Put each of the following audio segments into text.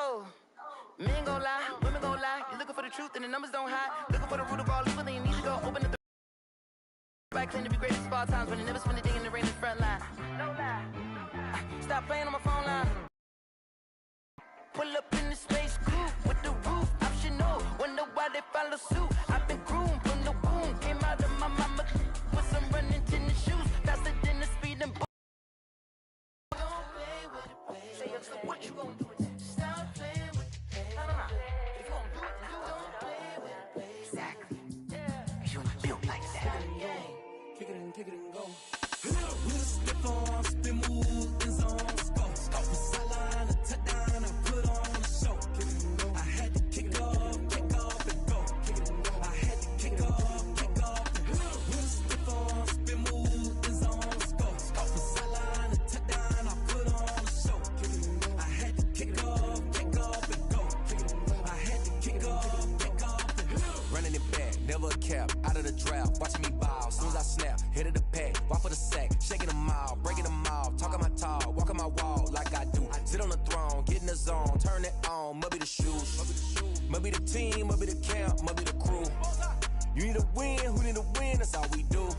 Oh, men gon' lie, women gon' lie. You're looking for the truth and the numbers don't hide. Looking for the root of all evil, then you need to go open up the back, claim to be greatest of all times when you never spend a day in the rain in the front line. No lie. Stop playing on my phone line. Pull up in the space coupe with the roof optional. Wonder why they follow suit. I've been groomed from the womb. Came out of my mama with some running tennis shoes. Faster than the speed and boom. Say, so what you gonna do with it? Stop playing with it. No. If you gonna do it, then don't play with it. Exactly. Yeah. You ain't built like that. Kick it and go. We'll step on, spin move, in zone, go. Off the sideline, a touchdown, I put on a show. I had to kick off and go. I had to kick off and go. We'll step on, spin move, in zone, go. Off the sideline, a touchdown, I put on a show. I had to kick off and go. I had to kick off and go. Running it back, never a cap, out of the drought, watching me ball. Soon as I snap, hit of the pack, walk for the sack, shaking them out, breaking them off, talking my talk, walking my wall like I do. Sit on the throne, get in the zone, turn it on, must be the shoes, must be the team, must be the camp, must be the crew. You need a win, who need a win, that's all we do.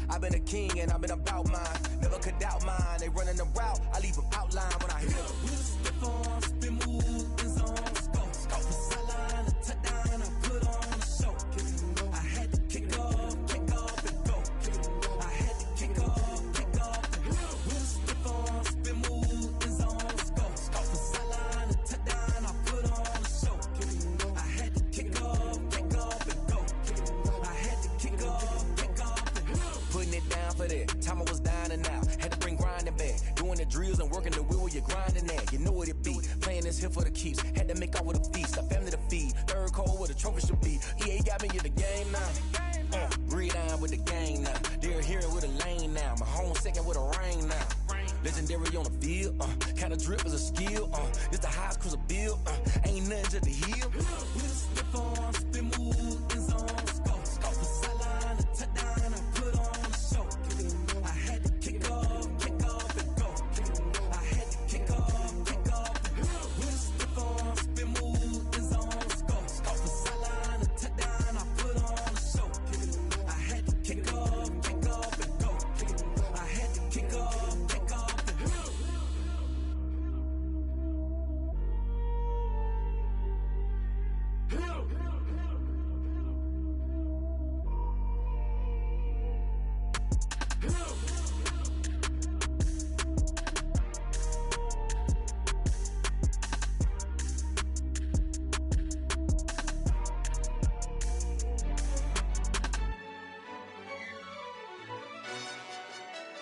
I've been a king and I've been about mine, never could doubt mine. They running the route, I leave them outline when I hit them. We'll step on, spin move, in zone, go. Off the sideline, a touchdown, I put on a show. I had to kick off and go. I had to kick off and go. We'll step on, spin move, in zone, go. Off the sideline, a touchdown, I put on a show. I had to kick off and go. I had to kick off and go. Putting it down for that, time I was dying and out, had to bring grinding back, doing the drills and working the wheel where you're grinding at, you know what it be, playing this here for the keeps, had to make out with a feast, a family to feed, third cold where the trophy should be, EA got me in the game now, breathe on with the gang now, they're hearing with a lane now, my home second with a rain now, legendary on the field, kind of drip is a skill, it's the highest cruiser bill, ain't nothing just to heal. We'll step on, spin move, in zone, go. Off the sideline, a touchdown, I put on a show. I had to kick off and go. I had to kick off and go. We'll step on, spin move, in zone, go. Off the sideline, a touchdown, I put on a show. I had to kick off and go. I had to kick off and go.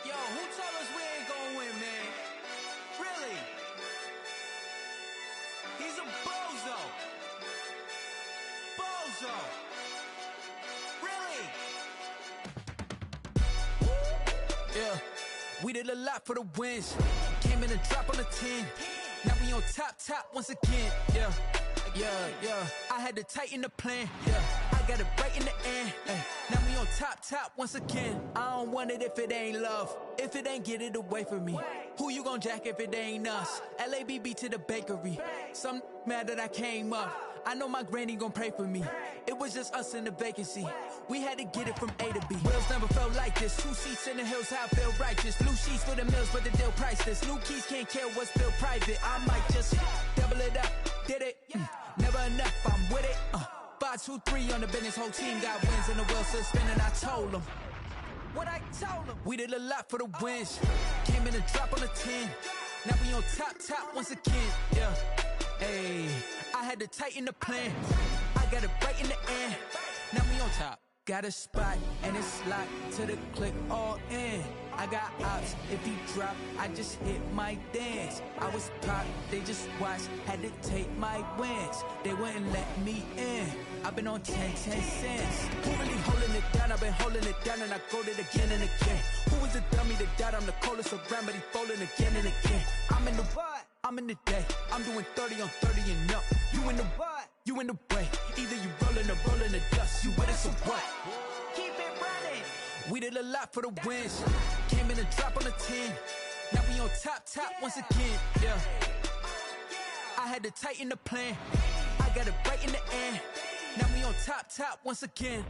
Yo, who told us we ain't gonna win, man? Really? He's a bozo. Bozo. Really? Yeah, we did a lot for the wins. Came in a drop on the 10. Now we on top once again. Yeah. I had to tighten the plan. Yeah, I got it right in the end. Now we on top once again. I don't want it if it ain't love. If it ain't, get it away from me. Who you gon' jack if it ain't us? LABB to the bakery. Some mad that I came up. I know my granny gon' pray for me. It was just us in the vacancy. We had to get it from A to B. Wheels never felt like this. 2 seats in the hills, how I feel righteous. Blue sheets for the mills, but the deal priceless. New keys can't care what's still private. I might just double it up. Did it? Never enough, I'm with it. 5, 2, 3 on the business. Whole team got wins and the wheels still spinning. I told them what I told them. We did a lot for the wins. Came in a drop on the 10. Now we on top once again. Yeah. Hey, I had to tighten the plan. I got it right in the end. Now we on top. Got a spot and it's locked to the click all in. I got ops, if he drop, I just hit my dance. I was pop, they just watched, had to take my wins. They wouldn't let me in. I've been on 10 cents. Who really holding it down? I've been holding it down and I go it again and again. Who was the dummy that died? I'm the coldest around, but he falling again and again. I'm in the what? I'm in the day. I'm doing 30 on 30 and up. You in the what? You in the way. Either you rolling or rolling the dust. You with us or what? Keep it running. We did a lot for the wins. Came in a drop on the 10. Now we on top once again. Yeah. I I had to tighten the plan. I got it right in the end. Now we on top once again.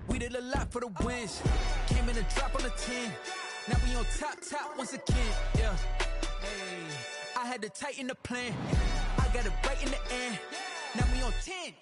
We did a lot for the wins. Came in and drop on the 10. Now we on top once again. Yeah. Hey. I had to tighten the plan. I got it right in the end. Now we on 10.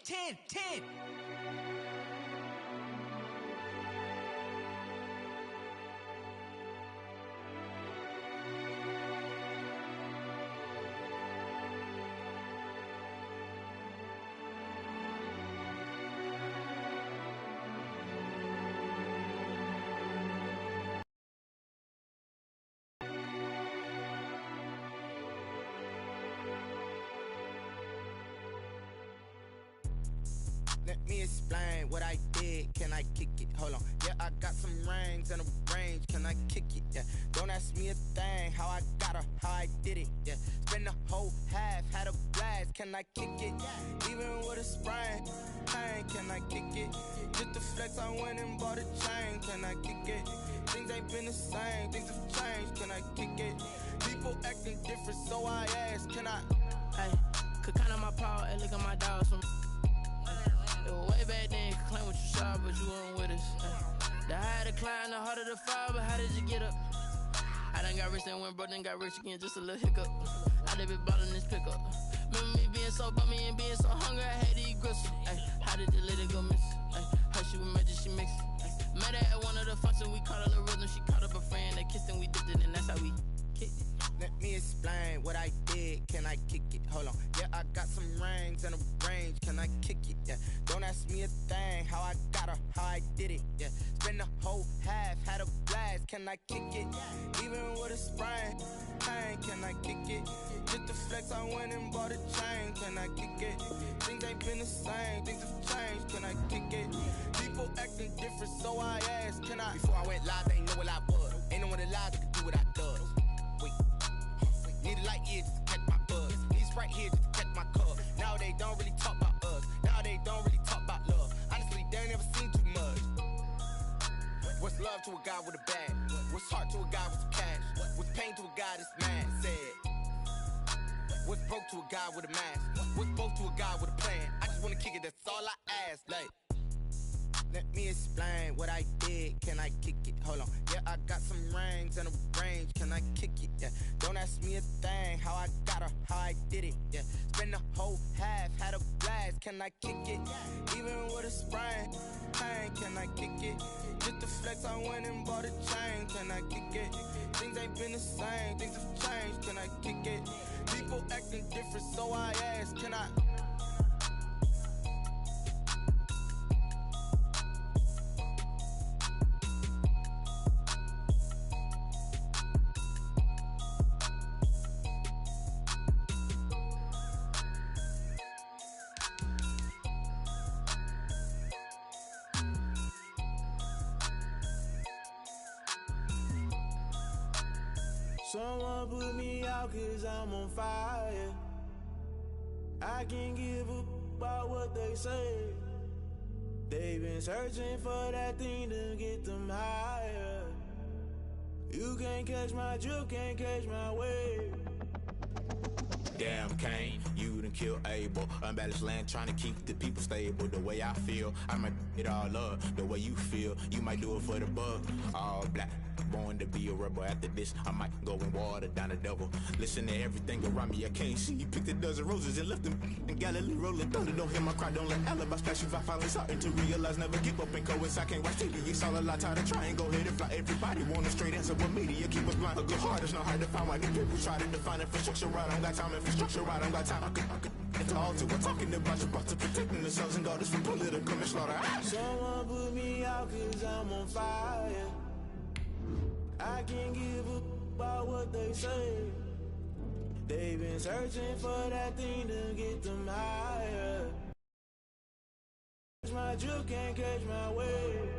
Let me explain what I did. Can I kick it? Hold on. Yeah, I got some rings and a range. Can I kick it? Yeah. Don't ask me a thing. How I got her, how I did it. Yeah. Spend the whole half, had a blast. Can I kick it? Even with a sprain. Pain, can I kick it? Just the flex, I went and bought a chain. Can I kick it? Things ain't been the same. Things have changed. Can I kick it? People acting different, so I ask. Can I? Hey, could count on my power and look at my dogs from. Way back then, you could claim what you saw, but you weren't with us. The higher the climb, the harder the fall, but how did you get up? I done got rich, then went broke, then got rich again, just a little hiccup. I done been ballin' this pickup. Remember me being so bummy and being so hungry, I had to eat gristle. How did the lady go miss? How she was magic, she mixed. Met her at one of the functions, we caught a little rhythm, she caught up a friend, they kissed and we dipped it, and that's how we kicked it. Let me explain what I did. Can I kick it? Hold on. Yeah, I got some rings and a range. Can I kick it? Yeah. Don't ask me a thing. How I got her, how I did it. Yeah. Spend the whole half, had a blast. Can I kick it? Even with a sprain. Pain, can I kick it? Just the flex, I went and bought a chain. Can I kick it? Things ain't been the same. Things have changed. Can I kick it? People acting different, so I ask. Can I? Before I went live, they ain't know what I was. Ain't no one alive that could do what I does. Wait. Need a light ear just to catch my buzz. Need Sprite here just to catch my cup. Now they don't really talk about us. Now they don't really talk about love. Honestly, they ain't never seen too much. What's love to a guy with a bag? What's heart to a guy with some cash? What's pain to a guy that's mad? Said. What's broke to a guy with a mask? What's both to a guy with a plan? I just wanna kick it, that's all I ask. Like. Let me explain what I did. Can I kick it? Hold on. Yeah, I got some rings and a range. Can I kick it? Yeah. Don't ask me a thing. How I got her, how I did it. Yeah. Spend the whole half, had a blast. Can I kick it? Even with a sprain. Pain, can I kick it? Just the flex, I went and bought a chain. Can I kick it? Things ain't been the same. Things have changed. Can I kick it? People acting different, so I ask. Can I? Someone put me out cause I'm on fire. I can't give a about what they say. They've been searching for that thing to get them higher. You can't catch my drift, can't catch my wave. Damn Kane, you done killed Abel. Unbalanced land trying to keep the people stable. The way I feel, I might it all up. The way you feel, you might do it for the bug. All black, born to be a rebel. After this, I might go and water down the devil. Listen to everything around me, I can't see. Picked a dozen roses and left them in Galilee rolling thunder. Don't hear my cry, don't let alibi splash. If I finally starting to realize, never give up and coincide. I can't watch TV, it's all a lot. Tired of trying, go ahead and fly. Everybody want a straight answer, but media keep us blind. A good heart is not hard to find. Why the people try to define infrastructure right? I don't got time, infrastructure right, I don't got time. I could it's all to we're talking about your to protecting the sons and daughters from political manslaughter. Someone put me out cause I'm on fire. I can't give a about what they say. They've been searching for that thing to get them higher. Catch my drift, can't catch my wave.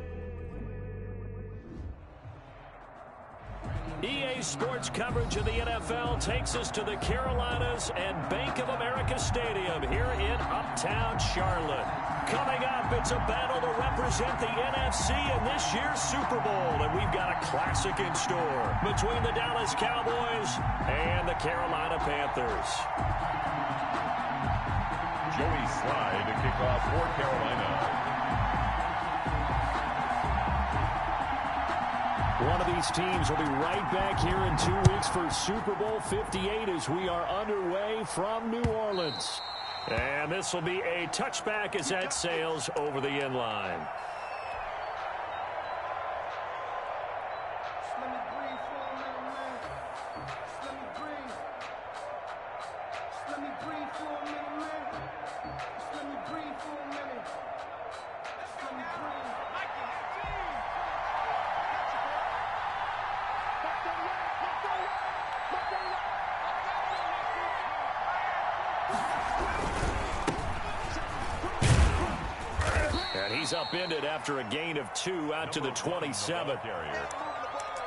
EA Sports coverage of the NFL takes us to the Carolinas and Bank of America Stadium here in Uptown Charlotte. Coming up, it's a battle to represent the NFC in this year's Super Bowl. And we've got a classic in store between the Dallas Cowboys and the Carolina Panthers. Joey Slye to kick off for Carolina. One of these teams will be right back here in 2 weeks for Super Bowl 58 as we are underway from New Orleans. And this will be a touchback as that sails over the end line. He's upended after a gain of 2 out to the 27.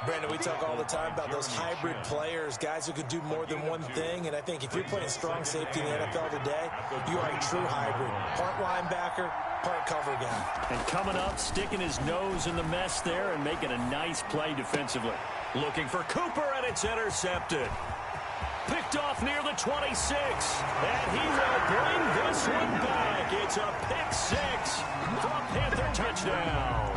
Brandon, we talk all the time about those hybrid players, guys who could do more than one thing, and I think if you're playing strong safety in the NFL today, you are a true hybrid. Part linebacker, part cover guy. And coming up, sticking his nose in the mess there and making a nice play defensively. Looking for Cooper, and it's intercepted. Picked off near the 26, and he will bring this one back. It's a pick 6 for a Panther touchdown.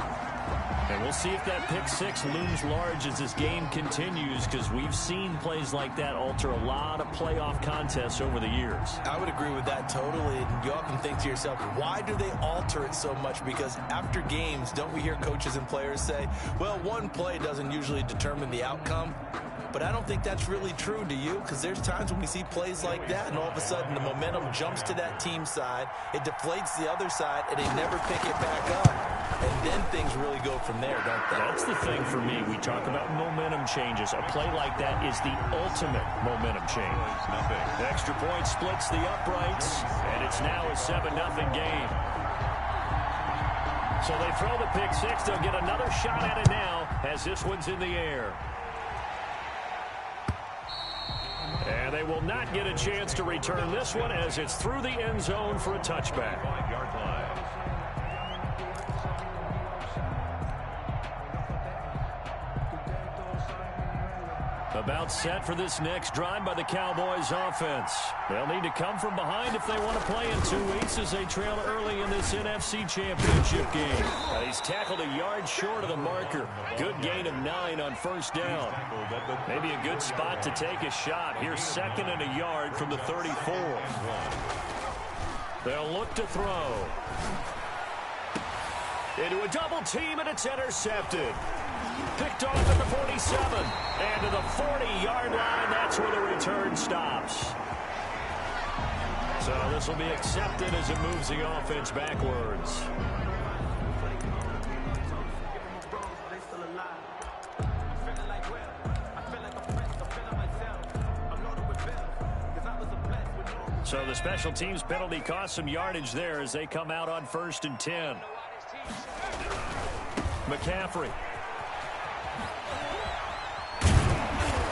And we'll see if that pick 6 looms large as this game continues, because we've seen plays like that alter a lot of playoff contests over the years. I would agree with that totally. And you often think to yourself, why do they alter it so much? Because after games, don't we hear coaches and players say, well, one play doesn't usually determine the outcome? But I don't think that's really true, do you? Because there's times when we see plays like that, and all of a sudden the momentum jumps to that team side, it deflates the other side, and they never pick it back up. And then things really go from there, don't they? That's the thing for me. We talk about momentum changes. A play like that is the ultimate momentum change. The extra point splits the uprights, and it's now a 7-0 game. So they throw the pick 6. They'll get another shot at it now as this one's in the air. And they will not get a chance to return this one as it's through the end zone for a touchback. 5-yard line. About set for this next drive by the Cowboys offense. They'll need to come from behind if they want to play in 2 weeks as they trail early in this NFC Championship game. He's tackled a yard short of the marker. Good gain of 9 on first down. Maybe a good spot to take a shot. Here's 2nd and a yard from the 34. They'll look to throw. Into a double team, and it's intercepted. Picked off at the 47. And to the 40-yard line, that's where the return stops. So this will be accepted as it moves the offense backwards. So the special teams penalty cost some yardage there as they come out on 1st and 10. McCaffrey.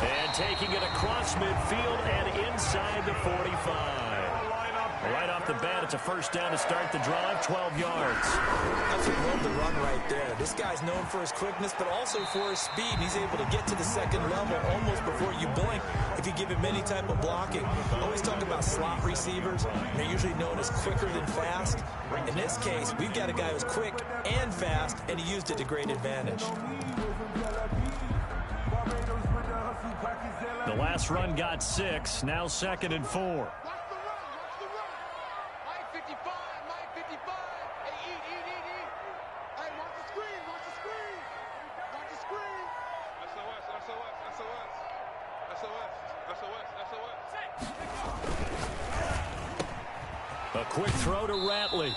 And taking it across midfield and inside the 45. Right off the bat, it's a first down to start the drive, 12 yards. That's a well to run right there. This guy's known for his quickness, but also for his speed. He's able to get to the second level almost before you blink if you give him any type of blocking. I always talk about slot receivers. They're usually known as quicker than fast. In this case, we've got a guy who's quick and fast, and he used it to great advantage. The last run got 6, now 2nd and 4. A quick throw to Ratley.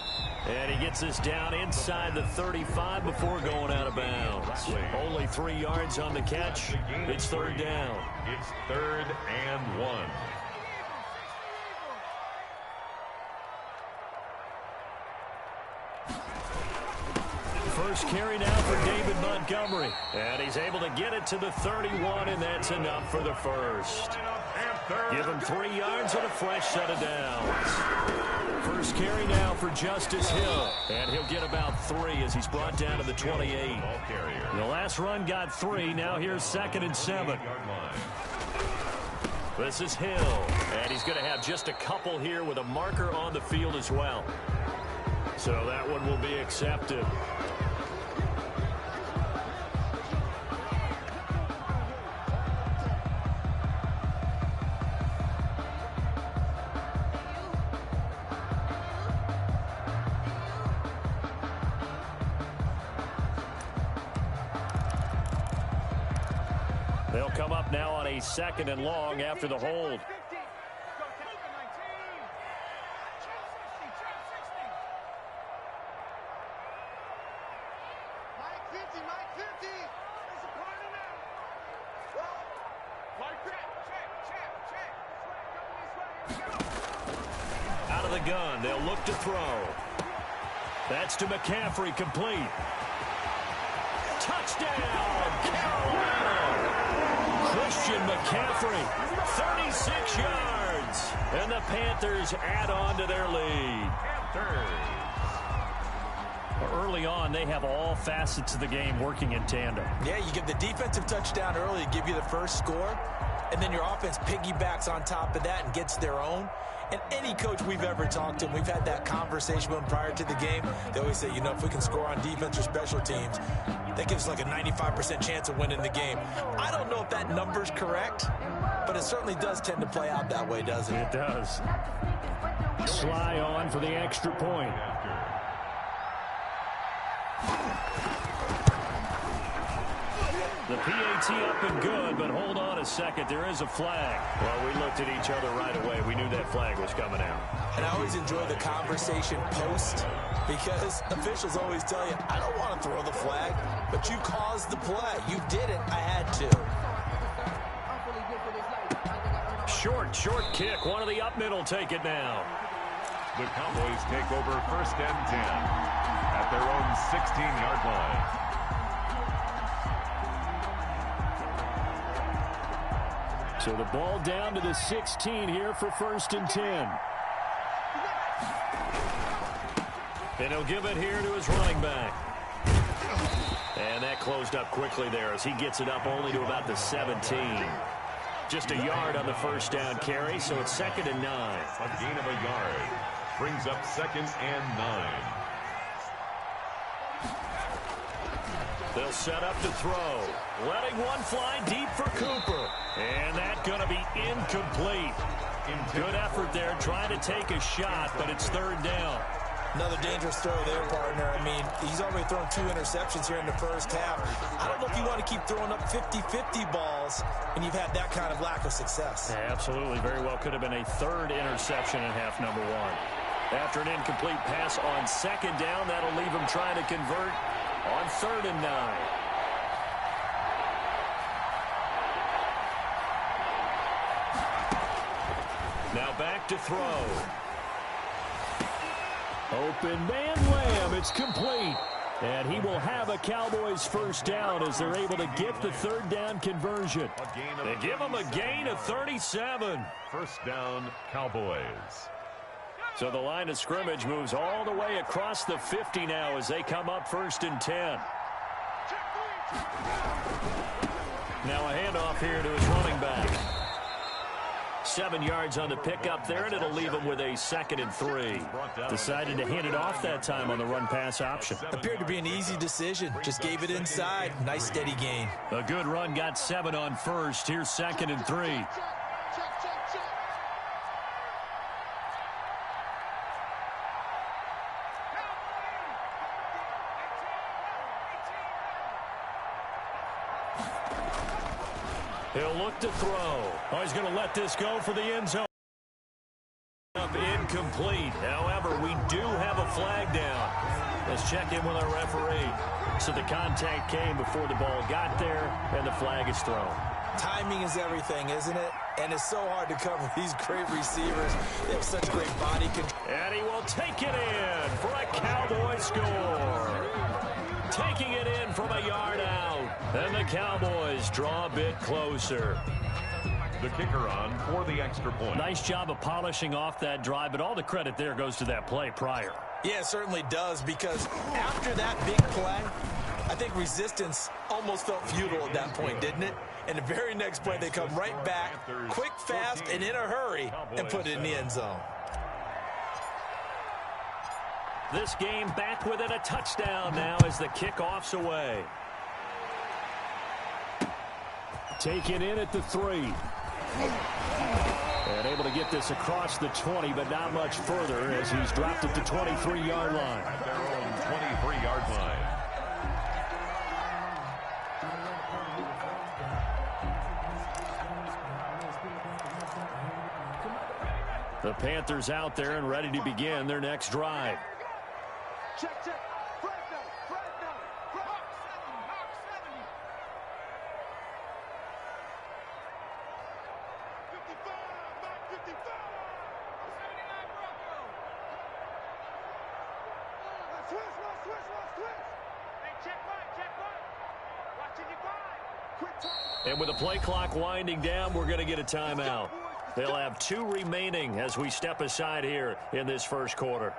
And he gets us down inside the 35 before going out of bounds. Only 3 yards on the catch. It's 3rd down. It's 3rd and 1. First carry now for David Montgomery. And he's able to get it to the 31, and that's enough for the first. Give him 3 yards and a fresh set of downs. First carry now for Justice Hill. And he'll get about 3 as he's brought down to the 28. The last run got 3. Now here's 2nd and 7. This is Hill. And he's going to have just a couple here with a marker on the field as well. So that one will be accepted. They'll come up now on a 2nd and long after the hold. Out of the gun, they'll look to throw. That's to McCaffrey, complete. Touchdown, Carolina! Christian McCaffrey, 36 yards. And the Panthers add on to their lead. Early on, they have all facets of the game working in tandem. Yeah, you give the defensive touchdown early to give you the first score, and then your offense piggybacks on top of that and gets their own. And any coach we've ever talked to, we've had that conversation with them prior to the game, they always say, you know, if we can score on defense or special teams, that gives us like a 95% chance of winning the game. I don't know if that number's correct, but it certainly does tend to play out that way, doesn't it? It does. Sly on for the extra point. The PAT up and good, but hold on a second. There is a flag. Well, we looked at each other right away. We knew that flag was coming out. And I always enjoy the conversation post because officials always tell you, I don't want to throw the flag, but you caused the play. You did it. I had to. Short kick. One of the up middle take it now. The Cowboys take over 1st and 10 at their own 16-yard line. So the ball down to the 16 here for 1st and 10. And he'll give it here to his running back. And that closed up quickly there as he gets it up only to about the 17. Just a yard on the 1st down carry, so it's 2nd and 9. A gain of a yard brings up 2nd and 9. They'll set up to throw. Letting one fly deep for Cooper. And that's going to be incomplete. Good effort there trying to take a shot, but it's 3rd down. Another dangerous throw there, partner. I mean, he's already thrown 2 interceptions here in the first half. I don't know if you want to keep throwing up 50-50 balls, and you've had that kind of lack of success. Yeah, absolutely. Very well could have been a 3rd interception in half number 1. After an incomplete pass on 2nd down, that'll leave him trying to convert on 3rd and 9. Now back to throw. Open man Lamb. It's complete. And he will have a Cowboys 1st down as they're able to get the 3rd down conversion. They give him a gain of 37. 1st down, Cowboys. So the line of scrimmage moves all the way across the 50 now as they come up 1st and 10. Now a handoff here to his running back. 7 yards on the pickup there, and it'll leave him with a 2nd and 3. Decided to hand it off that time on the run-pass option. Appeared to be an easy decision. Just gave it inside. Nice, steady gain. A good run, got 7 on 1st. Here's 2nd and 3. He'll look to throw. Oh, he's going to let this go for the end zone. Incomplete. However, we do have a flag down. Let's check in with our referee. So the contact came before the ball got there, and the flag is thrown. Timing is everything, isn't it? And it's so hard to cover these great receivers. They have such great body control. And he will take it in for a Cowboy score. Taking it in from a yard out. And the Cowboys draw a bit closer. the kicker on for the extra point. Nice job of polishing off that drive, but all the credit there goes to that play prior. Yeah, it certainly does, because after that big play, I think resistance almost felt futile at that point, didn't it? And the very next play, they come right back, quick, fast, and in a hurry, and put it in the end zone. This game back within a touchdown now as the kickoff's away. Taken in at the 3. And able to get this across the 20, but not much further as he's dropped it to 23-yard line. At their own 23-yard line. The Panthers out there and ready to begin their next drive. Check. Flag down. Hawk 70. 55. Mark 55. 79 Bronco. Switch. Hey, check one. Watching your five. Quick time. And with the play clock winding down, we're going to get a timeout. They'll have 2 remaining as we step aside here in this first quarter.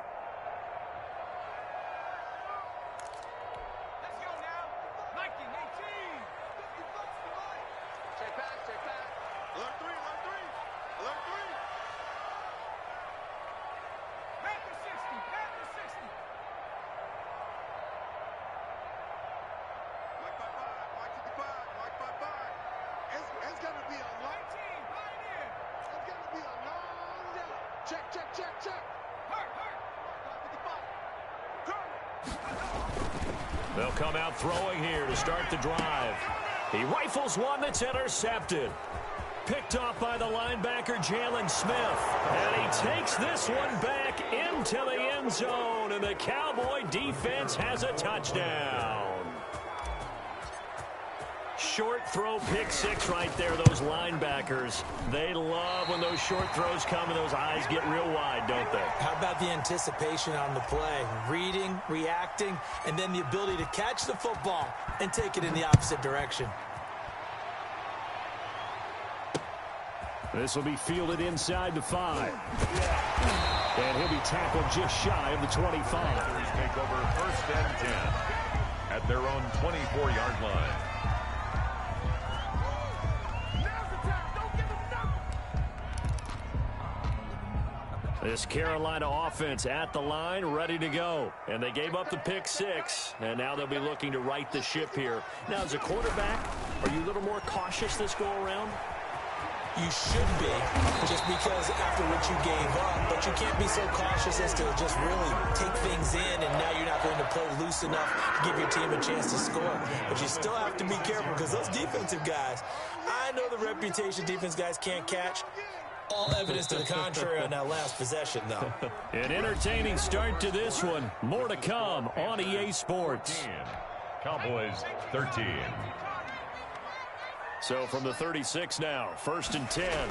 Let's go now. Mikey, 18. Check back. Alert 3. Panther 60. Mike 55. It's going to be a long team. Pioneer. It's going to be a long day. Check. Hurt. 55. They'll come out throwing here to start the drive. He rifles one that's intercepted. Picked off by the linebacker, Jalen Smith. And he takes this one back into the end zone. And the Cowboy defense has a touchdown. Short throw, pick 6 right there. Those linebackers, they love when those short throws come and those eyes get real wide, don't they? How about the anticipation on the play? Reading, reacting, and then the ability to catch the football and take it in the opposite direction. This will be fielded inside the 5. And he'll be tackled just shy of the 25. Panthers take over 1st and 10 at their own 24-yard line. This Carolina offense at the line, ready to go. And they gave up the pick 6, and now they'll be looking to right the ship here. Now, as a quarterback, are you a little more cautious this go-around? You should be, just because after what you gave up, but you can't be so cautious as to just really take things in, and now you're not going to play loose enough to give your team a chance to score. But you still have to be careful, because those defensive guys, I know the reputation defense guys can't catch. All evidence to the contrary on that last possession, though. An entertaining start to this one. More to come on EA Sports. Cowboys 13. So from the 36 now, 1st and 10.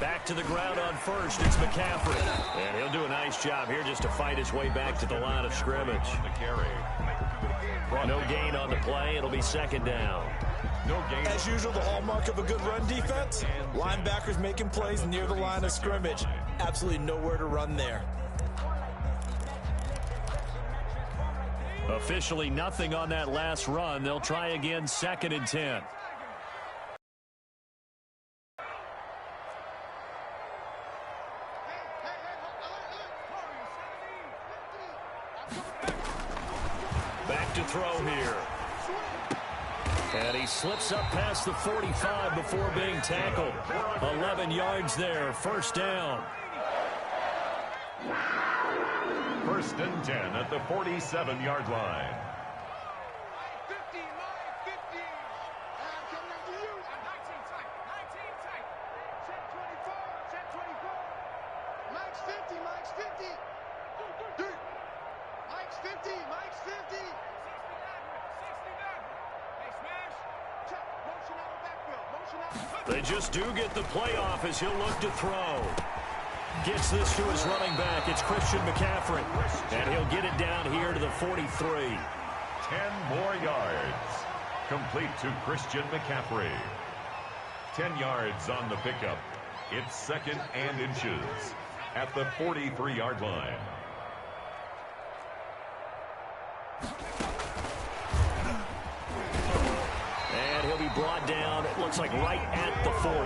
Back to the ground on 1st, it's McCaffrey. And he'll do a nice job here just to fight his way back to the line of scrimmage. No gain on the play. It'll be 2nd down. As usual, the hallmark of a good run defense, linebackers making plays near the line of scrimmage. Absolutely nowhere to run there. Officially nothing on that last run. They'll try again, 2nd and 10. Back to throw here. And he slips up past the 45 before being tackled. 11 yards there, 1st down. 1st and 10 at the 47-yard line. 50, Mike 50. I'm coming up to you. 19 tight. Check 24. Mike's 50. Mike's 50. 69. Hey, smash. Check. Motion out of backfield. They just do get the playoff as he'll look to throw. Gets this to his running back. It's Christian McCaffrey. And he'll get it down here to the 43. 10 more yards. Complete to Christian McCaffrey. 10 yards on the pickup. It's 2nd and inches at the 43-yard line. And he'll be brought down, it looks like right at the 40.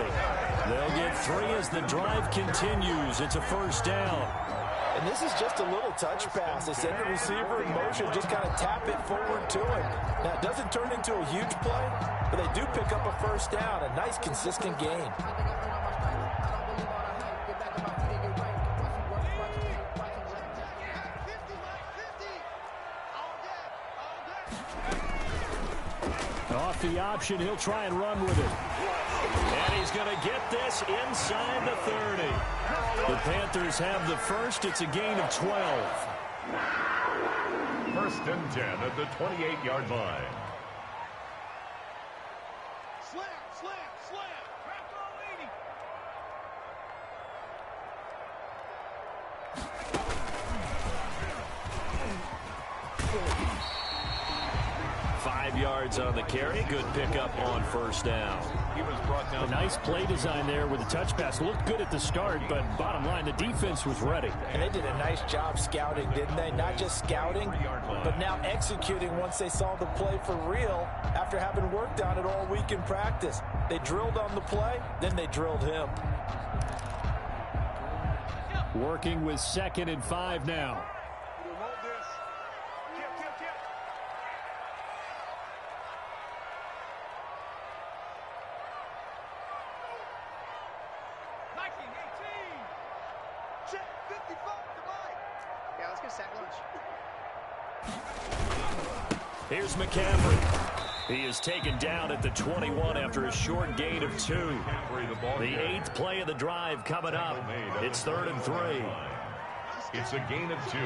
They'll get 3 as the drive continues. It's a first down. And this is just a little touch pass. They send the receiver in motion, just kind of tap it forward to him. Now, it doesn't turn into a huge play, but they do pick up a first down. A nice, consistent gain. Off the option, he'll try and run with it. And he's going to get this inside the 30. The Panthers have the first. It's a gain of 12. 1st and 10 at the 28-yard line. Slam, slam, slam. Crack on leading. 5 yards on the carry. Good pickup on first down. He was brought down. A nice play design there with the touch pass. Looked good at the start, but bottom line, the defense was ready. And they did a nice job scouting, didn't they? Not just scouting, but now executing once they saw the play for real after having worked on it all week in practice. They drilled on the play, then they drilled him. Working with 2nd and 5 now. Here's McCaffrey. He is taken down at the 21 after a short gain of 2. The 8th play of the drive coming up. It's 3rd and 3. It's a gain of 2.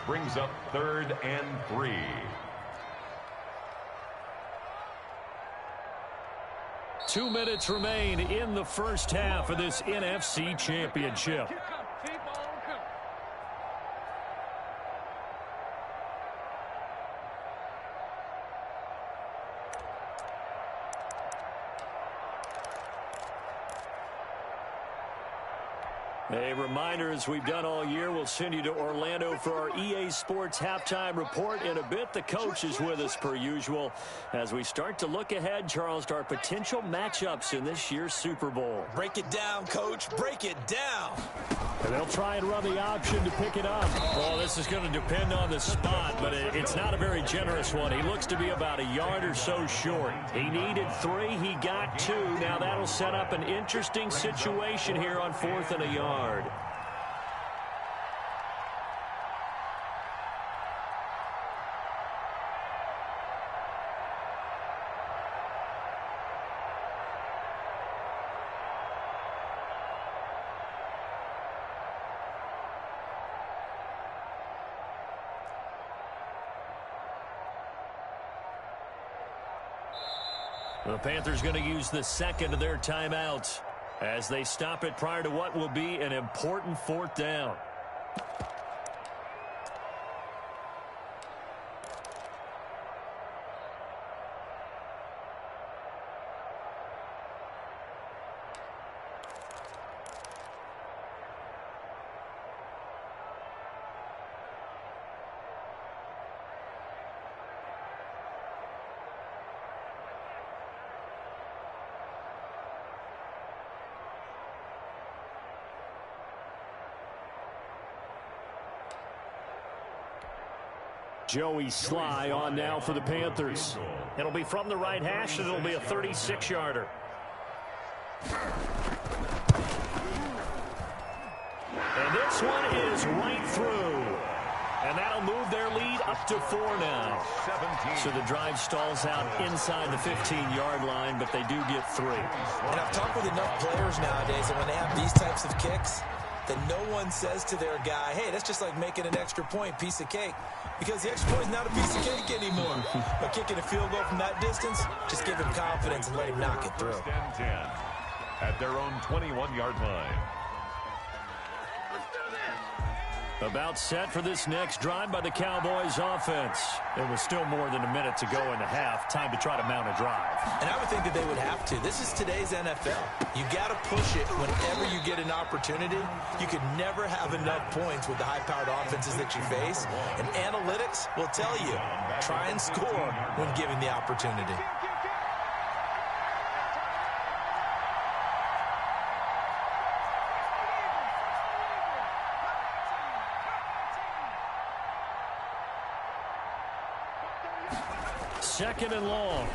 Brings up 3rd and 3. Two minutes remain in the first half of this NFC Championship. A reminder, as we've done all year, we'll send you to Orlando for our EA Sports halftime report in a bit. The coach is with us per usual as we start to look ahead, Charles, to our potential matchups in this year's Super Bowl. Break it down, Coach. Break it down. And they'll try and run the option to pick it up. Well, this is going to depend on the spot, but it's not a very generous one. He looks to be about a yard or so short. He needed 3. He got 2. Now that'll set up an interesting situation here on 4th and a yard. The Panthers going to use the 2nd of their timeouts as they stop it prior to what will be an important 4th down. Joey Sly on now for the Panthers. It'll be from the right hash, and it'll be a 36-yarder. And this one is right through. And that'll move their lead up to 4 now. 17. So the drive stalls out inside the 15-yard line, but they do get 3. And I've talked with enough players nowadays that when they have these types of kicks, that no one says to their guy, hey, that's just like making an extra point, piece of cake. Because the extra point is not a piece of cake anymore. But kicking a field goal from that distance, just give him confidence and let him knock it through. 1st and 10 at their own 21-yard line. About set for this next drive by the Cowboys offense. There was still more than a minute to go in the half. Time to try to mount a drive. And I would think that they would have to. This is today's NFL. You got to push it whenever you get an opportunity. You can never have enough points with the high-powered offenses that you face. And analytics will tell you, try and score when given the opportunity. Second and long.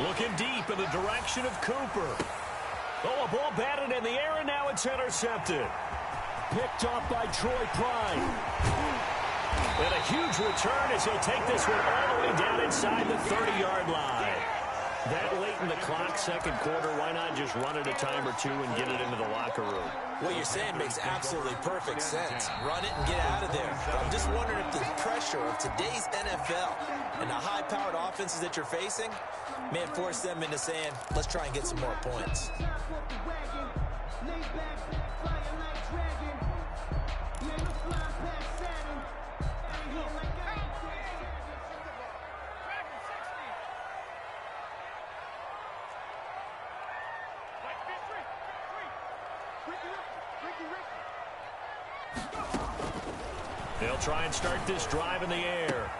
Looking deep in the direction of Cooper. Oh, a ball batted in the air, and now it's intercepted. Picked off by Troy Pride. And a huge return as he'll take this one all the way down inside the 30-yard line. That late in the clock, second quarter, why not just run it a time or two and get it into the locker room? What you're saying makes absolutely perfect sense. Run it and get out of there. But I'm just wondering if the pressure of today's NFL and the high-powered offenses that you're facing may force them into saying, let's try and get some more points. They'll try and start this drive in the air.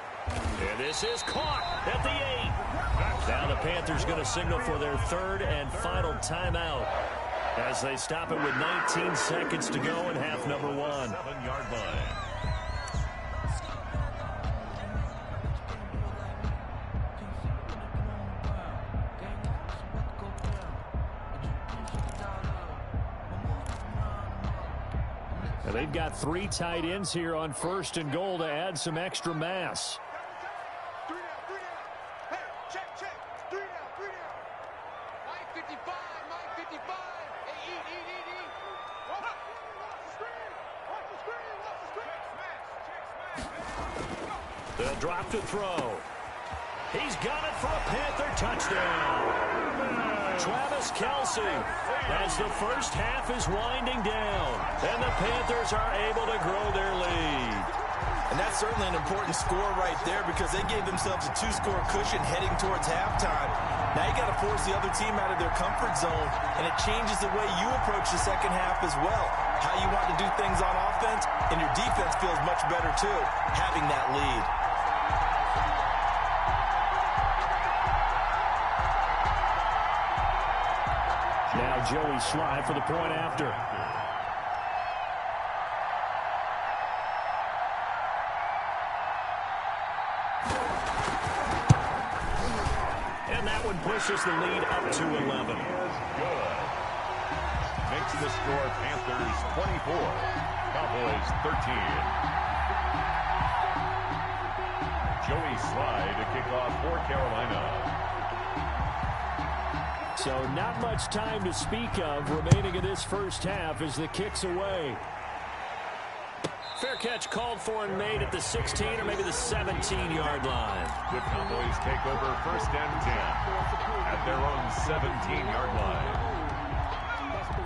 And this is caught at the 8. Now the Panthers going to signal for their third and final timeout as they stop it with 19 seconds to go in half number 1. 7-yard line. They've got 3 tight ends here on first and goal to add some extra mass. They'll drop to throw. He's got it for a Panther touchdown. Travis Kelce as the first half is winding down, and the Panthers are able to grow their lead. And that's certainly an important score right there because they gave themselves a 2-score cushion heading towards halftime. Now you got to force the other team out of their comfort zone, and it changes the way you approach the second half as well. How you want to do things on offense, and your defense feels much better too, having that lead. Now Joey Sly for the point after. And that one pushes the lead up to 11. Good. Makes the score Panthers 24, Cowboys 13. Joey Sly to kick off for Carolina. So not much time to speak of remaining in this first half as the kick's away. Fair catch called for and made at the 16 or maybe the 17-yard line. The Cowboys take over first and 10 at their own 17-yard line.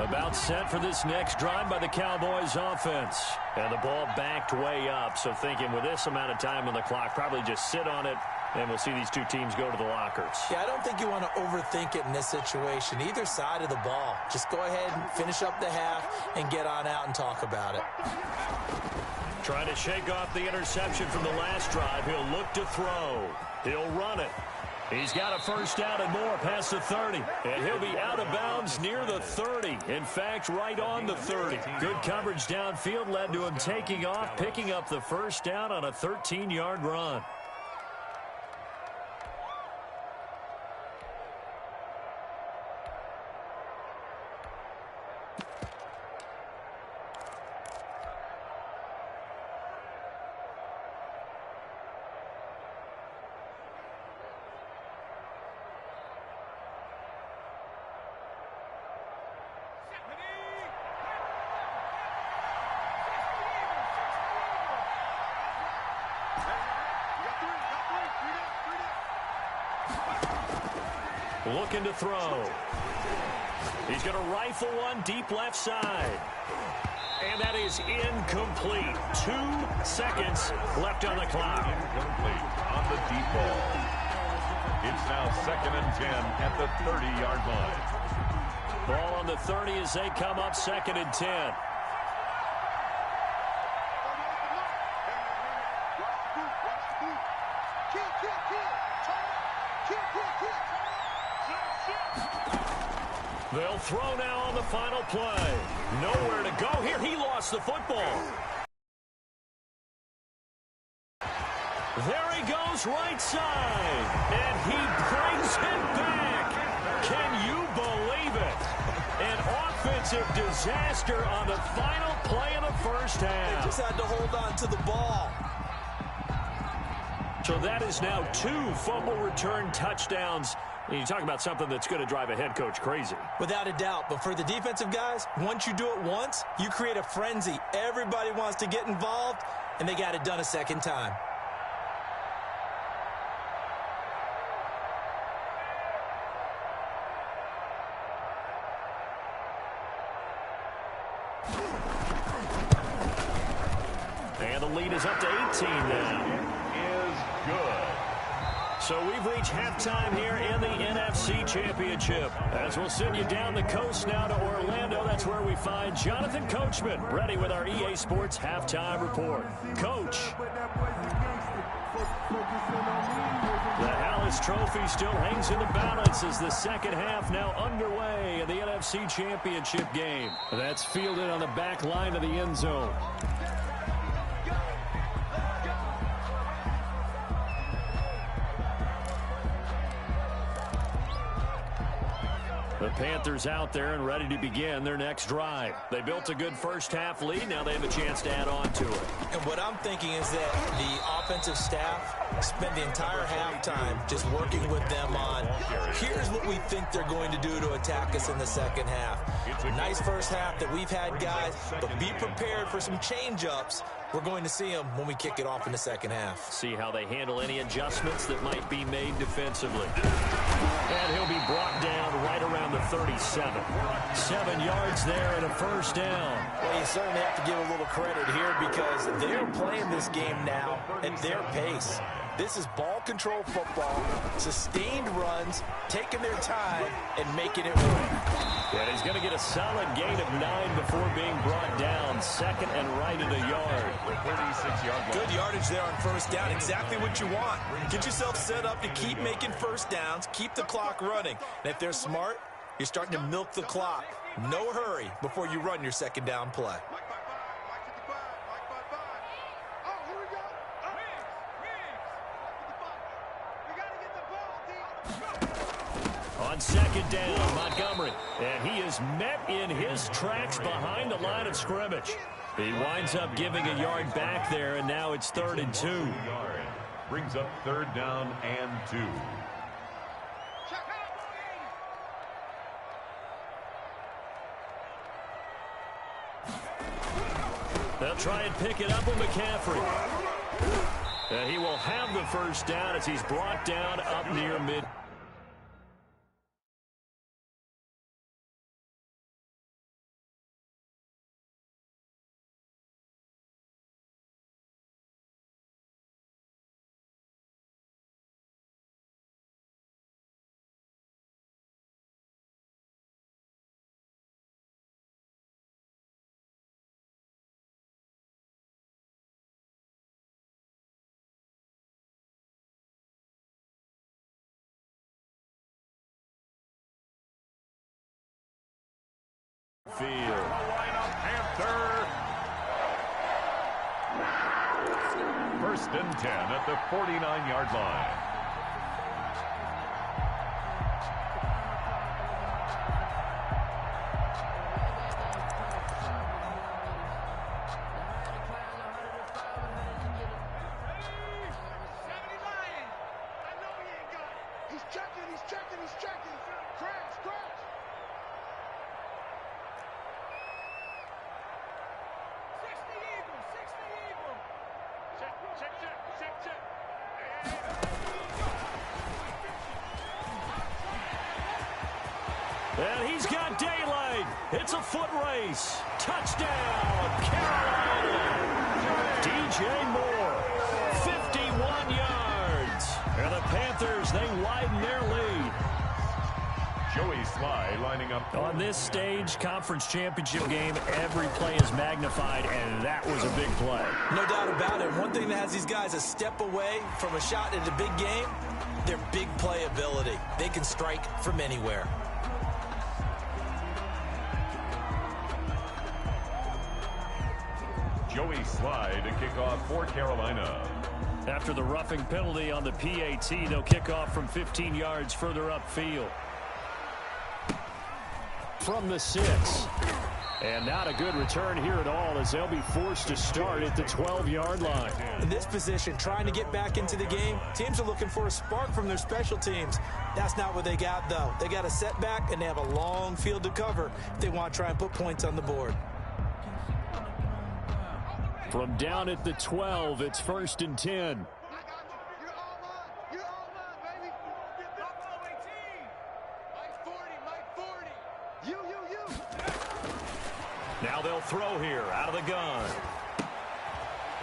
About set for this next drive by the Cowboys offense. And the ball backed way up, so thinking with this amount of time on the clock, probably just sit on it, and we'll see these two teams go to the lockers. Yeah, I don't think you want to overthink it in this situation. Either side of the ball. Just go ahead and finish up the half and get on out and talk about it. Trying to shake off the interception from the last drive. He'll look to throw. He'll run it. He's got a first down and more past the 30. And he'll be out of bounds near the 30. In fact, right on the 30. Good coverage downfield led to him taking off, picking up the first down on a 13-yard run. Looking to throw. He's going to rifle one deep left side. And that is incomplete. 2 seconds left on the clock. Incomplete on the deep ball. It's now 2nd and 10 at the 30-yard line. Ball on the 30 as they come up 2nd and 10. They'll throw now on the final play. Nowhere to go here. He lost the football. There he goes right side. And he brings it back. Can you believe it? An offensive disaster on the final play of the first half. They just had to hold on to the ball. So that is now 2 fumble return touchdowns. You talk about something that's going to drive a head coach crazy. Without a doubt. But for the defensive guys, once you do it once, you create a frenzy. Everybody wants to get involved, and they got it done a second time. And the lead is up to 18 now. It is good. So we've reached halftime here in the NFC Championship. As we'll send you down the coast now to Orlando, that's where we find Jonathan Coachman, ready with our EA Sports Halftime Report. Coach. The Hallis Trophy still hangs in the balance as the second half now underway in the NFC Championship game. That's fielded on the back line of the end zone. The Panthers out there and ready to begin their next drive. They built a good first half lead. Now they have a chance to add on to it. And what I'm thinking is that the offensive staff spent the entire halftime just working with them on, here's what we think they're going to do to attack us in the second half. Nice first half that we've had, guys, but be prepared for some change-ups. We're going to see them when we kick it off in the second half. See how they handle any adjustments that might be made defensively. And he'll be brought down right around the 37. 7 yards there and a first down. Well, you certainly have to give a little credit here because they're playing this game now at their pace. This is ball control football, sustained runs, taking their time, and making it work. And he's going to get a solid gain of 9 before being brought down. 2nd and right at a yard. 36-yard line. Good yardage there on first down. Exactly what you want. Get yourself set up to keep making first downs, keep the clock running. And if they're smart, you're starting to milk the clock. No hurry before you run your second down play. On second down, Montgomery. And he is met in his tracks behind the line of scrimmage. He winds up giving a yard back there, and now it's 3rd and 2. Brings up 3rd down and 2. They'll try and pick it up with McCaffrey. And he will have the first down as he's brought down up near mid. Field. Panther. 1st and 10 at the 49-yard line. He's got daylight. It's a foot race. Touchdown, Carolina. DJ Moore, 51 yards. And the Panthers, they widen their lead. Joey Sly lining up. On this stage, conference championship game, every play is magnified, and that was a big play. No doubt about it. One thing that has these guys a step away from a shot in a big game, their big play ability. They can strike from anywhere. Joey Sly to kick off for Carolina. After the roughing penalty on the PAT, they'll kick off from 15 yards further upfield. From the 6. And not a good return here at all as they'll be forced to start at the 12-yard line. In this position, trying to get back into the game, teams are looking for a spark from their special teams. That's not what they got, though. They got a setback, and they have a long field to cover if they want to try and put points on the board. From down at the 12, it's 1st and 10. Now they'll throw here out of the gun.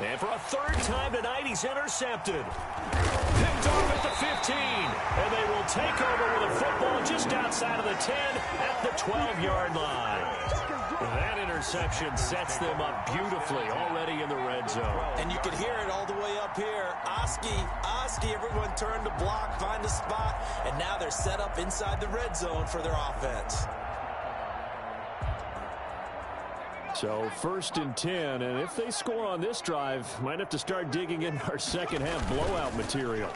And for a third time tonight, he's intercepted. Picked off at the 15. And they will take over with a football just outside of the 10 at the 12-yard line. That interception sets them up beautifully already in the red zone. And you can hear it all the way up here. Oski, everyone turned to block, find a spot, and now they're set up inside the red zone for their offense. So 1st and 10, and if they score on this drive, might have to start digging in our second half blowout material.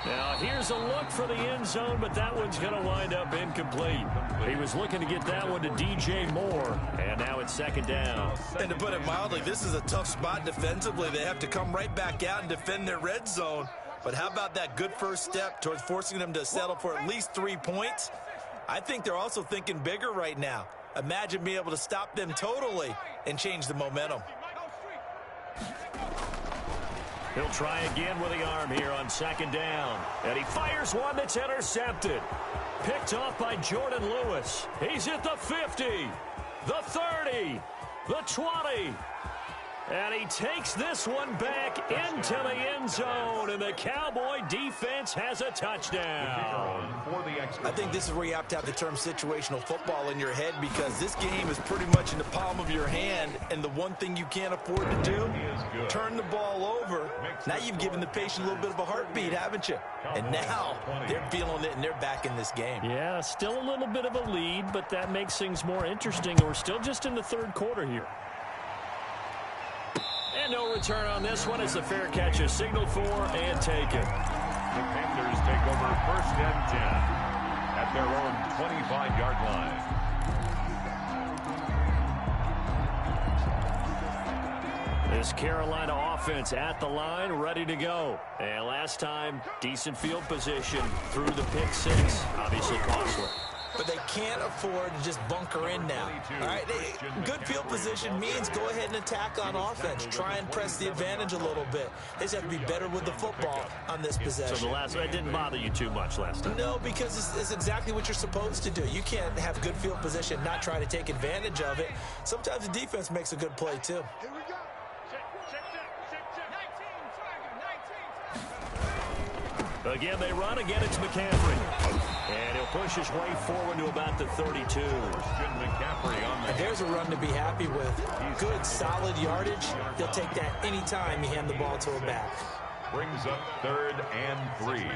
Now here's a look for the end zone, but that one's going to wind up incomplete. He was looking to get that one to DJ Moore, and now it's 2nd down. And to put it mildly, this is a tough spot defensively. They have to come right back out and defend their red zone. But how about that good first step towards forcing them to settle for at least 3 points? I think they're also thinking bigger right now. Imagine being able to stop them totally and change the momentum. He'll try again with the arm here on 2nd down. And he fires one that's intercepted. Picked off by Jordan Lewis. He's at the 50, the 30, the 20. And he takes this one back into the end zone, and the Cowboy defense has a touchdown. I think this is where you have to have the term situational football in your head, because this game is pretty much in the palm of your hand, and the one thing you can't afford to do, turn the ball over. Now you've given the patient a little bit of a heartbeat, haven't you? And now they're feeling it, and they're back in this game. Yeah, still a little bit of a lead, but that makes things more interesting. We're still just in the 3rd quarter here. And no return on this one as the fair catch is signaled for and taken. The Panthers take over 1st and 10 at their own 25-yard line. This Carolina offense at the line, ready to go. And last time, decent field position through the pick 6. Obviously costly. But they can't afford to just bunker in now. All right, good field position means go ahead and attack on offense. Try and press the advantage a little bit. They just have to be better with the football on this possession. So the last one didn't bother you too much last time? No, because it's exactly what you're supposed to do. You can't have good field position, not try to take advantage of it. Sometimes the defense makes a good play, too. Here we go. Again, they run. Again, it's McCaffrey. And he'll push his way forward to about the 32. And there's a run to be happy with. Good, solid yardage. He'll take that anytime you hand the ball to a back. Brings up 3rd and 3.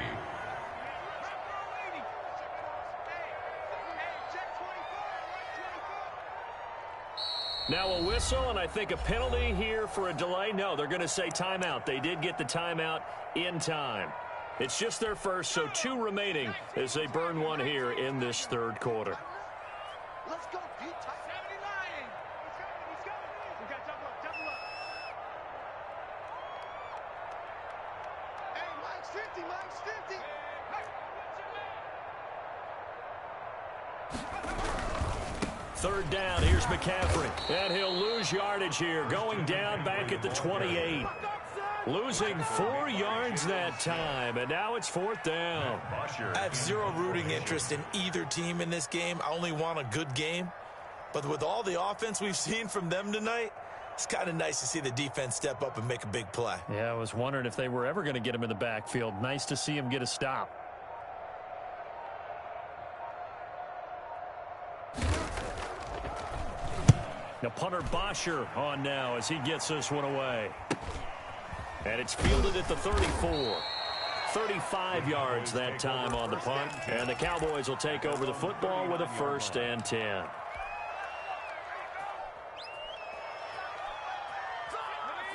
Now a whistle, and I think a penalty here for a delay. No, they're going to say timeout. They did get the timeout in time. It's just their first, so 2 remaining as they burn one here in this 3rd quarter. Let's go, Pete. 79. He's coming. We got double up. Hey, Mike's 50. Mike's 50. 3rd down, here's McCaffrey. And he'll lose yardage here, going down back at the 28. Losing 4 yards that time, and now it's 4th down. I have zero rooting interest in either team in this game. I only want a good game. But with all the offense we've seen from them tonight, it's kind of nice to see the defense step up and make a big play. Yeah, I was wondering if they were ever going to get him in the backfield. Nice to see him get a stop. Now punter Bosher on now as he gets this one away. And it's fielded at the 34. 35 yards that time on the punt. And the Cowboys will take over the football with a 1st and 10.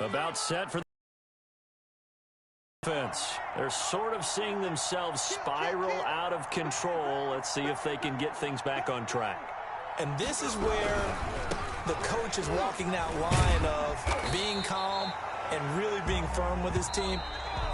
About set for the defense. They're sort of seeing themselves spiral out of control. Let's see if they can get things back on track. And this is where the coach is walking that line of being calm and really being firm with his team.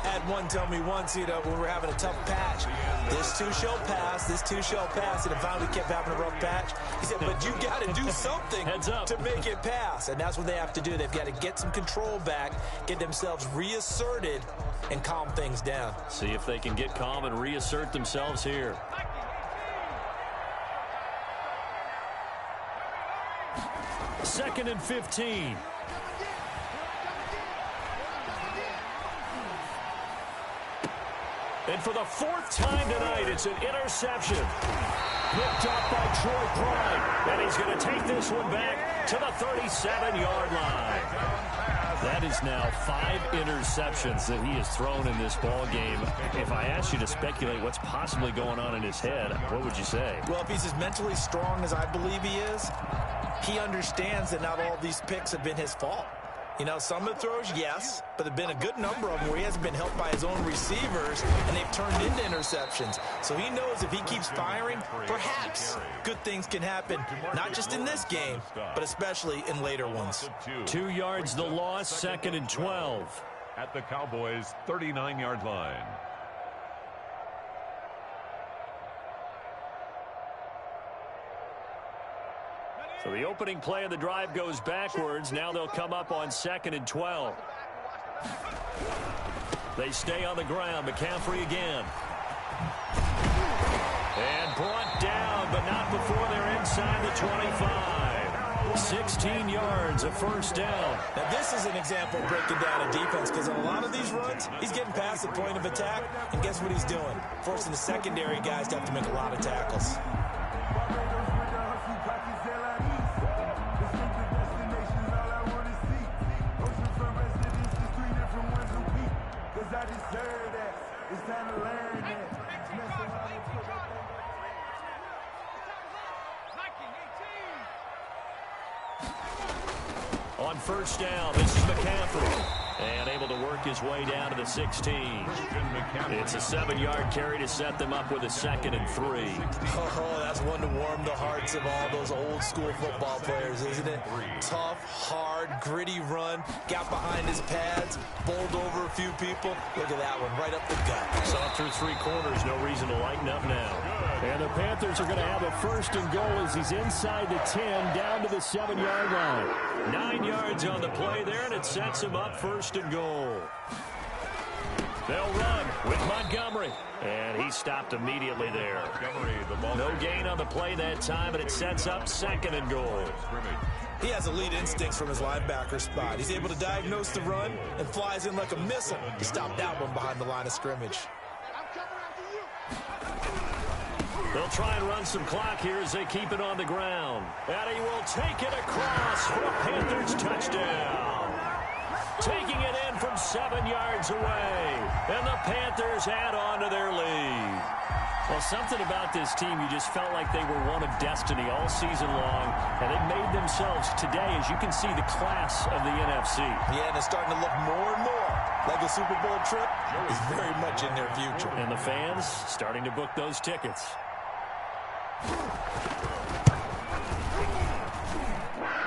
I had one tell me once, when we were having a tough patch, this too shall pass, this too shall pass, and finally kept having a rough patch. He said, but you got to do something to make it pass, and that's what they have to do. They've got to get some control back, get themselves reasserted, and calm things down. See if they can get calm and reassert themselves here. Second and 15. And for the 4th time tonight, it's an interception. Picked up by Troy Pride. And he's going to take this one back to the 37-yard line. That is now 5 interceptions that he has thrown in this ball game. If I asked you to speculate what's possibly going on in his head, what would you say? Well, if he's as mentally strong as I believe he is, he understands that not all of these picks have been his fault. Some of the throws, yes, but there have been a good number of them where he hasn't been helped by his own receivers, and they've turned into interceptions. So he knows if he keeps firing, perhaps good things can happen, not just in this game, but especially in later ones. 2 yards the loss, 2nd and 12. At the Cowboys' 39-yard line. So the opening play of the drive goes backwards. Now they'll come up on 2nd and 12. They stay on the ground. McCaffrey again. And brought down, but not before they're inside the 25. 16 yards, a 1st down. Now this is an example of breaking down a defense, because on a lot of these runs, he's getting past the point of attack, and guess what he's doing? Forcing the secondary guys to have to make a lot of tackles. On 1st down, this is McCaffrey. And able to work his way down to the 16. It's a 7-yard carry to set them up with a 2nd and 3. Oh, that's one to warm the hearts of all those old school football players, isn't it? Tough, hard, gritty run. Got behind his pads, bowled over a few people. Look at that one, right up the gut. Saw through 3 quarters, no reason to lighten up now. And the Panthers are going to have a 1st and goal as he's inside the 10, down to the 7-yard line. 9 yards on the play there, and it sets him up 1st and goal. They'll run with Montgomery. And he stopped immediately there. No gain on the play that time, and it sets up 2nd and goal. He has elite instincts from his linebacker spot. He's able to diagnose the run and flies in like a missile to stop that one behind the line of scrimmage. They'll try and run some clock here as they keep it on the ground. And he will take it across for a Panthers touchdown. Taking it in from 7 yards away. And the Panthers add on to their lead. Well, something about this team, you just felt like they were one of destiny all season long. And they made themselves today, as you can see, the class of the NFC. Yeah, and it's starting to look more and more like a Super Bowl trip is very much in their future. And the fans starting to book those tickets.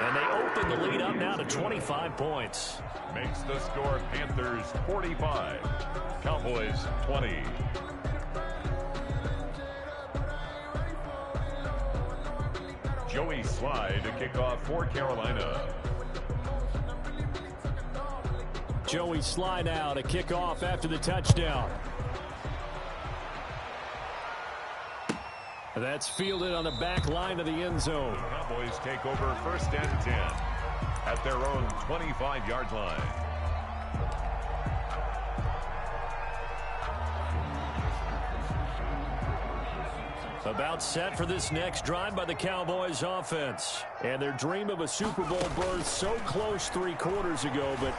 And they open the lead up now to 25 points. Makes the score Panthers 45, Cowboys 20. Joey Slye to kick off for Carolina. Joey Sly now to kick off after the touchdown. That's fielded on the back line of the end zone. Cowboys take over 1st and 10 at their own 25-yard line. About set for this next drive by the Cowboys offense. And their dream of a Super Bowl berth so close 3 quarters ago, but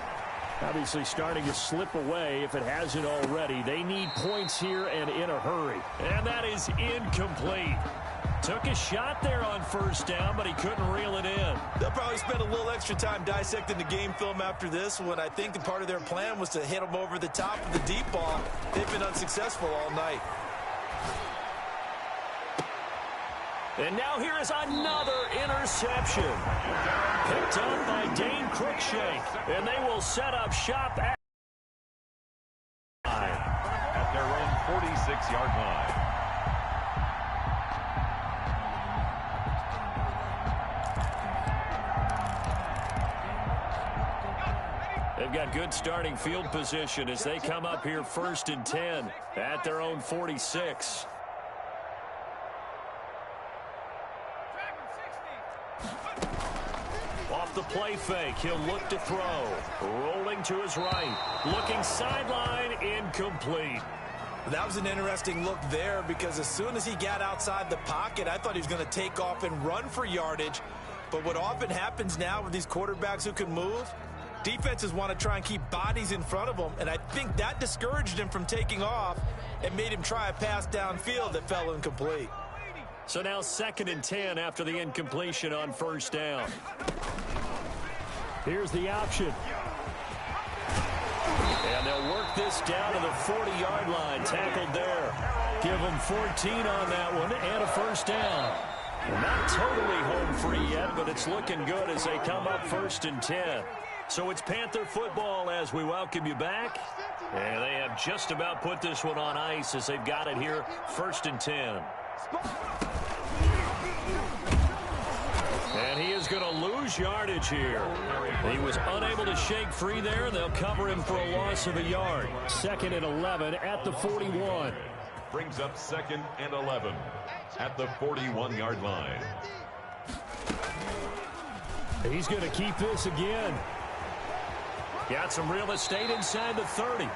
obviously starting to slip away if it hasn't already. They need points here and in a hurry. And that is incomplete. Took a shot there on 1st down, but he couldn't reel it in. They'll probably spend a little extra time dissecting the game film after this one. I think the part of their plan was to hit them over the top of the deep ball. They've been unsuccessful all night. And now here is another interception. Picked up by Dane Cruikshank. And they will set up shop at their own 46-yard line. They've got good starting field position as they come up here 1st and 10 at their own 46. Off the play fake, he'll look to throw. Rolling to his right. Looking sideline, incomplete. That was an interesting look there because as soon as he got outside the pocket, I thought he was going to take off and run for yardage. But what often happens now with these quarterbacks who can move, defenses want to try and keep bodies in front of them, and I think that discouraged him from taking off and made him try a pass downfield that fell incomplete. So now 2nd and 10 after the incompletion on 1st down. Here's the option. And they'll work this down to the 40-yard line. Tackled there. Give them 14 on that one and a 1st down. Not totally home free yet, but it's looking good as they come up 1st and 10. So it's Panther football as we welcome you back. And they have just about put this one on ice as they've got it here 1st and 10. And he is going to lose yardage here. He was unable to shake free there. They'll cover him for a loss of a yard. 2nd and 11 at the 41. Brings up 2nd and 11 at the 41-yard line. He's going to keep this again. Got some real estate inside the 30.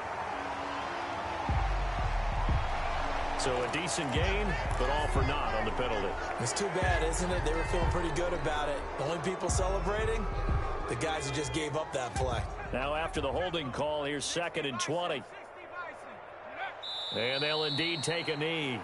So a decent gain, but all for naught on the penalty. It's too bad, isn't it? They were feeling pretty good about it. The only people celebrating, the guys who just gave up that play. Now after the holding call, here's 2nd and 20. And they'll indeed take a knee.